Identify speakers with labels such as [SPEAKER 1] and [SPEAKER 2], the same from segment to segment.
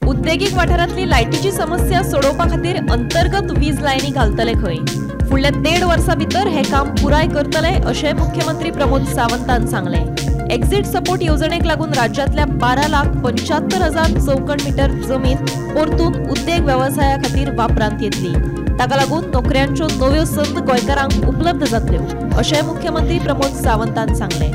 [SPEAKER 1] उद्देगीक वाठारांतली लायटीची समस्या सोडोवपा खातीर अंतर्गत वीज लायनी घालतले खंय। फुडल्या 1.5 वर्सां भितर हे काम पुराय करतले अशें मुख्यमंत्री प्रमोद सावंतान सांगले। एक्झिट सपोर्ट येवजणेक लागून राज्यांतल्या 12,75,000 चौकण मीटर जमीन परतून उद्देग वेवसाया खातीर वापरांत येतली। ताका लागून नोकऱ्यांच्यो नव्यो संद गोंयकारांक उपलब्ध जातल्यो अशें मुख्यमंत्री प्रमोद सावंतान सांगले।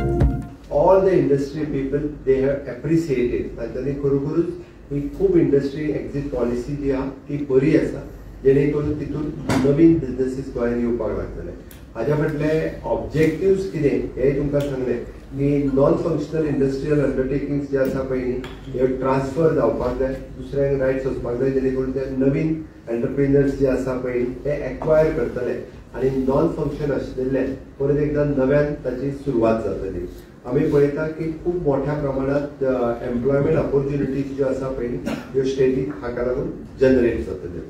[SPEAKER 2] All the industry people, they have appreciated. तांच्यानी खरोखरूच ही खूब इंडस्ट्री एक्झिट पॉलिसी जी आहा ती बरी आसा, जेणे करून तितून नवीन बिझनेसीस गोंयांत येवपाक लागतले। हाच्या फाटले ऑब्जेक्टिव्स कितें हे तुमकां सांगले की नॉन फंक्शनल इंडस्ट्रियल अंडरटेकिंग्स जे आसा पळय हे ट्रान्सफर जावपाक जाय, दुसऱ्यांक रायट्स वचपाक जाय, जेणे करून ते नवीन एंटरप्रिनर्स जे आसा पळय हे एक्वायर करतले आनी नॉन फंक्शन आशिल्ले परत एकदा नव्यान ताची सुरवात जातली। आम्ही पळयता की खूप मोठ्या प्रमाणात एम्प्लॉयमेंट ऑपॉर्च्युनिटीज ज्यो आसा पळय ह्यो स्टेटीक हाका लागून जनरेट जातल्यो।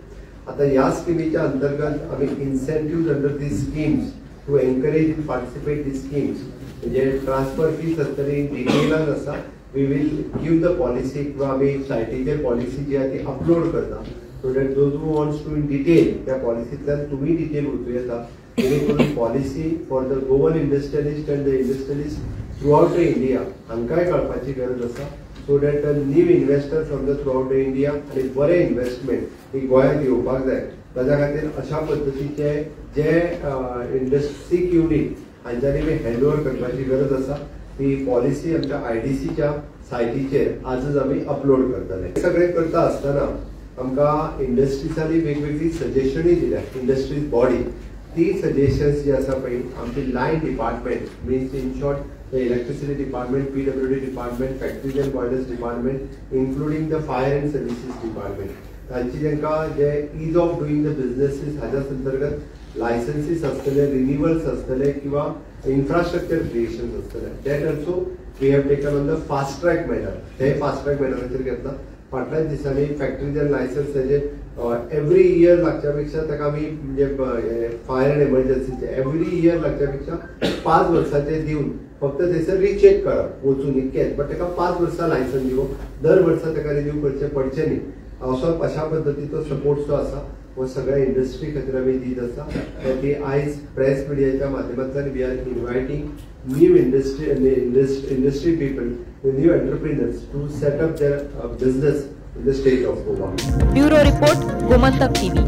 [SPEAKER 2] आता ह्या स्किमीच्या अंतर्गत आम्ही incentive under the schemes to encourage in participate the schemes म्हणजे ट्रान्सफर फीस आसतली डिटेलान आसा। We will give the policy किंवा आम्ही सायटीचेर पॉलिसी जी आहे ती अपलोड करता so that those who wants to in detail त्या पॉलिसींतल्यान तुम्ही डिटेल वचूं येता, जेणे करून policy for the Goan industrialist and the industrialist throughout the India हांकांय कळपाची गरज आसा so that new investor from the throughout the India आनी बरे इन्व्हेस्टमेंट ही गोंयांत येवपाक जाय। ताच्या खातीर अशा पद्दतीचे जे इंडस्ट्रीक युनिट हांच्यांनी बी हँडओव्हर करपाची गरज आसा ती पॉलिसी आमच्या IDCच्या सायटीचेर आजच आमी अपलोड करतले। सगळें करता आसतना आमकां इंडस्ट्रीजांनी वेगवेगळी सजेशनूय दिल्या। इंडस्ट्रीज बॉडी ती सजेशन्स जी आसा पळय आमची line department means in short the electricity department, PWD department, factories and boilers department, including the fire and services department. तांची जेंकां जे ease of doing the businesses हाच्या अंतर्गत लायसन्सीस आसतले, रिन्यूअल्स आसतले किंवा इन्फ्रास्ट्रक्चर क्रिएशन्स आसतले, that also we have taken on the fast track manner. हे fast track मॅनराचेर घेतला। फाटल्याच दिसांनी फॅक्टरीज एंड लायसन्स हेजे एवरी इयर लागच्या पेक्षा ताका आमी म्हणजे फायर एंड एमर्जन्सीचे एवरी इयर लागच्या पेक्षा 5 वर्सांचे दिवन फक्त थंयसर रिचेक करप वचून इतकेंच, बट ताका 5 वर्सां लायसन्स दिवप, दर वर्सा ताका रिन्यू करचें पडचें न्ही। असो अशा पद्दतीचो सपोर्ट जो आसा हो सगळ्या इंडस्ट्री खातीर आमी दीत आसा। ती आयज प्रेस मिडियाच्या माध्यमांतल्यान we are inviting new industry people, new entrepreneurs to set up their business in the state of Goa.
[SPEAKER 1] Bureau report, Gomantak TV.